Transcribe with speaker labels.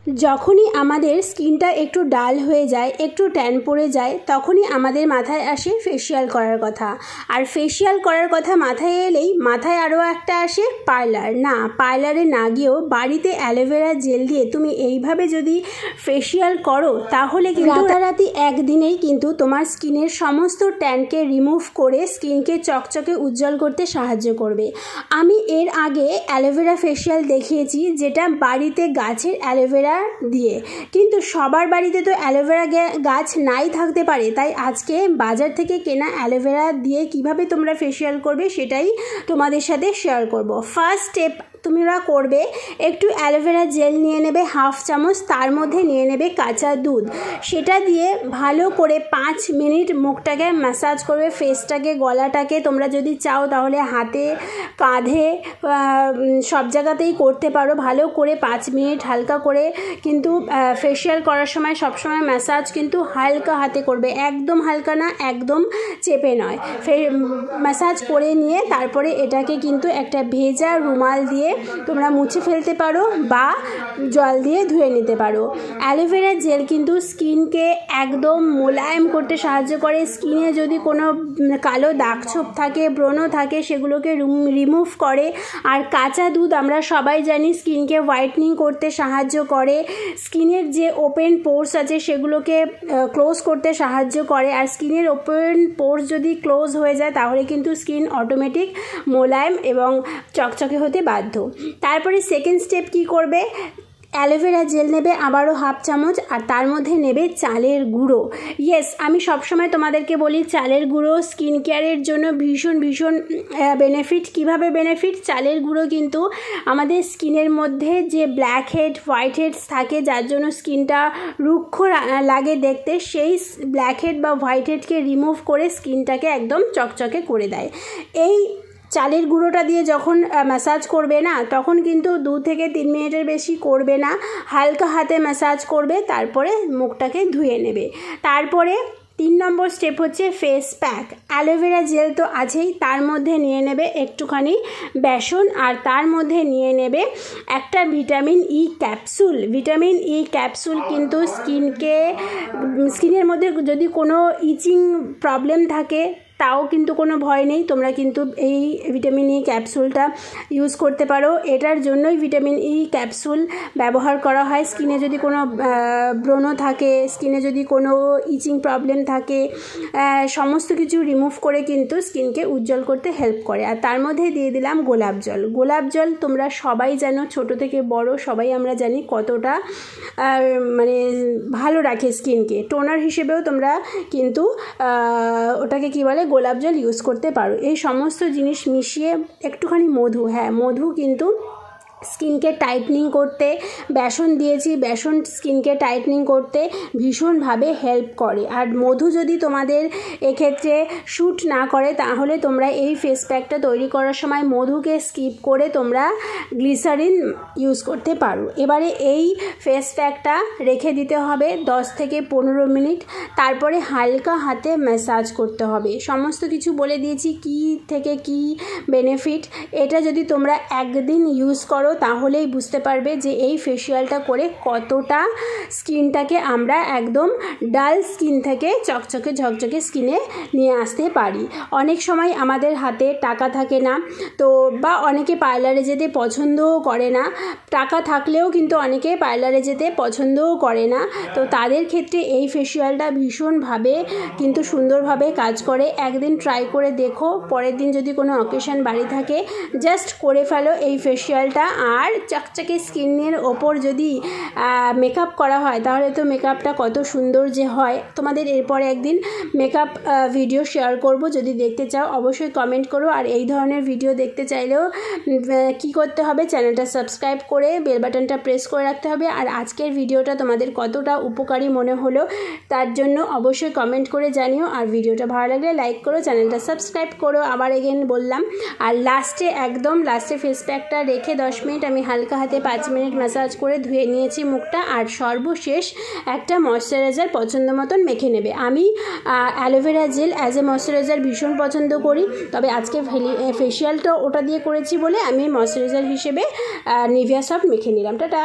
Speaker 1: যখনই আমাদের স্কিনটা একটু ডাল হয়ে যায়, একটু ট্যান পড়ে যায়, তখনই আমাদের মাথায় আসে ফেসিয়াল করার কথা। আর ফেসিয়াল করার কথা মাথায় এলেই মাথায় আরও একটা আসে পার্লার। না, পার্লারে না গিয়েও বাড়িতে অ্যালোভেরা জেল দিয়ে তুমি এইভাবে যদি ফেসিয়াল করো তাহলে কিন্তু রাতারাতি একদিনেই কিন্তু তোমার স্কিনের সমস্ত ট্যানকে রিমুভ করে স্কিনকে চকচকে উজ্জ্বল করতে সাহায্য করবে। আমি এর আগে অ্যালোভেরা ফেসিয়াল দেখিয়েছি, যেটা বাড়িতে গাছের অ্যালোভেরা দিয়ে, কিন্তু সবার বাড়িতে তো অ্যালোভেরা গাছ নাই থাকতে পারে। তাই আজকে বাজার থেকে কেনা অ্যালোভেরা দিয়ে কিভাবে তোমরা ফেসিয়াল করবে সেটাই তোমাদের সাথে শেয়ার করব। ফার্স্ট স্টেপ তোমরা করবে, একটু অ্যালোভেরা জেল নিয়ে নেবে হাফ চামচ, তার মধ্যে নিয়ে নেবে কাঁচা দুধ, সেটা দিয়ে ভালো করে 5 মিনিট মুখটাকে ম্যাসাজ করবে, ফেসটাকে, গলাটাকে। তোমরা যদি চাও তাহলে হাতে, কাঁধে, সব জায়গাতেই করতে পারো। ভালো করে 5 মিনিট হালকা করে, কিন্তু ফেসিয়াল করার সময় সবসময় ম্যাসাজ কিন্তু হালকা হাতে করবে, একদম হালকা না, একদম চেপে নয়। ম্যাসাজ করে নিয়ে তারপরে এটাকে কিন্তু একটা ভেজা রুমাল দিয়ে তোমরা মুছে ফেলতে পারো বা জল দিয়ে ধুয়ে নিতে পারো। অ্যালোভেরা জেল কিন্তু স্কিনকে একদম মোলায়েম করতে সাহায্য করে। স্কিনে যদি কোনো কালো দাগ ছোপ থাকে, ব্রণ থাকে, সেগুলোকে রিমুভ করে। আর কাঁচা দুধ আমরা সবাই জানি স্কিনকে হোয়াইটনিং করতে সাহায্য করে, স্কিনের যে ওপেন পোর্স আছে সেগুলোকে ক্লোজ করতে সাহায্য করে। আর স্কিনের ওপেন পোর্স যদি ক্লোজ হয়ে যায় তাহলে কিন্তু স্কিন অটোমেটিক মোলায়েম এবং চকচকে হতে বাধ্য। তারপরে সেকেন্ড স্টেপ কি করবে, অ্যালোভেরা জেল নেবে আবারও হাফ চামচ, আর তার মধ্যে নেবে চালের গুঁড়ো। ইয়েস, আমি সবসময় তোমাদেরকে বলি চালের গুঁড়ো স্কিন কেয়ারের জন্য ভীষণ ভীষণ বেনিফিট। কিভাবে বেনিফিট? চালের গুঁড়ো কিন্তু আমাদের স্কিনের মধ্যে যে ব্ল্যাক হেড, হোয়াইট হেডস থাকে, যার জন্য স্কিনটা রুক্ষ লাগে দেখতে, সেই ব্ল্যাক হেড বা হোয়াইট হেডকে রিমুভ করে স্কিনটাকে একদম চকচকে করে দেয়। এই চালের গুঁড়োটা দিয়ে যখন ম্যাসাজ করবে না, তখন কিন্তু 2 থেকে 3 মিনিটের বেশি করবে না, হালকা হাতে ম্যাসাজ করবে, তারপরে মুখটাকে ধুয়ে নেবে। তারপরে 3 নম্বর স্টেপ হচ্ছে ফেস প্যাক। অ্যালোভেরা জেল তো আছেই, তার মধ্যে নিয়ে নেবে একটুখানি বেসন, আর তার মধ্যে নিয়ে নেবে একটা vitamin E capsule. Vitamin E capsule কিন্তু স্কিনের মধ্যে যদি কোনো ইচিং প্রবলেম থাকে তাও কিন্তু কোনো ভয় নেই, তোমরা কিন্তু এই ভিটামিন ই ক্যাপসুলটা ইউজ করতে পারো। এটার জন্যই ভিটামিন ই ক্যাপসুল ব্যবহার করা হয়। স্কিনে যদি কোনো ব্রণ থাকে, স্কিনে যদি কোনো ইচিং প্রবলেম থাকে, সমস্ত কিছু রিমুভ করে কিন্তু স্কিনকে উজ্জ্বল করতে হেল্প করে। আর তার মধ্যে দিয়ে দিলাম গোলাপ জল। গোলাপ জল তোমরা সবাই জানো, ছোট থেকে বড় সবাই আমরা জানি কতটা মানে ভালো রাখে স্কিনকে। টোনার হিসেবেও তোমরা কিন্তু ওটাকে কী বলে, গোলাপ জল ইউজ করতে পারো। এই সমস্ত জিনিস মিশিয়ে একটুখানি মধু, হ্যাঁ মধু কিন্তু স্কিনকে টাইটনিং করতে, বেসন দিয়েছি, বেসন স্কিনকে টাইটনিং করতে ভীষণভাবে হেল্প করে। আর মধু যদি তোমাদের এক্ষেত্রে শ্যুট না করে তাহলে তোমরা এই ফেস প্যাকটা তৈরি করার সময় মধুকে স্কিপ করে তোমরা গ্লিসারিন ইউজ করতে পারো। এবারে এই ফেস প্যাকটা রেখে দিতে হবে 10 থেকে 15 মিনিট, তারপরে হালকা হাতে ম্যাসাজ করতে হবে। সমস্ত কিছু বলে দিয়েছি কি থেকে কি বেনিফিট। এটা যদি তোমরা একদিন ইউজ করো তাহলেই বুঝতে পারবে যে এই ফেসিয়ালটা করে কতটা স্কিনটাকে আমরা একদম ডাল স্কিন থেকে চকচকে ঝকঝকে স্কিনে নিয়ে আসতে পারি। অনেক সময় আমাদের হাতে টাকা থাকে না, তো বা অনেকে পার্লারে যেতে পছন্দও করে না, টাকা থাকলেও কিন্তু অনেকে পার্লারে যেতে পছন্দও করে না, তো তাদের ক্ষেত্রে এই ফেসিয়ালটা ভীষণভাবে কিন্তু সুন্দরভাবে কাজ করে। একদিন ট্রাই করে দেখো, পরের দিন যদি কোনো অকেশন বাড়ি থাকে জাস্ট করে ফেলো এই ফেসিয়ালটা। আর চকচকে স্কিনের ওপর যদি মেকআপ করা হয় তাহলে তো মেকআপটা কত সুন্দর যে হয়। তোমাদের এরপরে একদিন মেকআপ ভিডিও শেয়ার করব, যদি দেখতে চাও অবশ্যই কমেন্ট করো। আর এই ধরনের ভিডিও দেখতে চাইলেও কি করতে হবে, চ্যানেলটা সাবস্ক্রাইব করে বেল বাটনটা প্রেস করে রাখতে হবে। আর আজকের ভিডিওটা তোমাদের কতটা উপকারী মনে হলো তার জন্য অবশ্যই কমেন্ট করে জানিও। আর ভিডিওটা ভালো লাগলে লাইক করো, চ্যানেলটা সাবস্ক্রাইব করো, আবার এগেন বললাম। আর লাস্টে ফেস প্যাকটা রেখে 10 মিনিট আমি হালকা হাতে 5 মিনিট ম্যাসাজ করে ধুয়ে নিয়েছি মুখটা। আর সর্বশেষ একটা ময়শ্চারাইজার পছন্দ মতন মেখে নেবে। আমি aloe vera gel as a moisturiser ভীষণ পছন্দ করি, তবে আজকে ফেসিয়ালটা ওটা দিয়ে করেছি বলে আমি ময়শ্চারাইজার হিসেবে নিভিয়া সফট মেখে নিলাম। টাটা।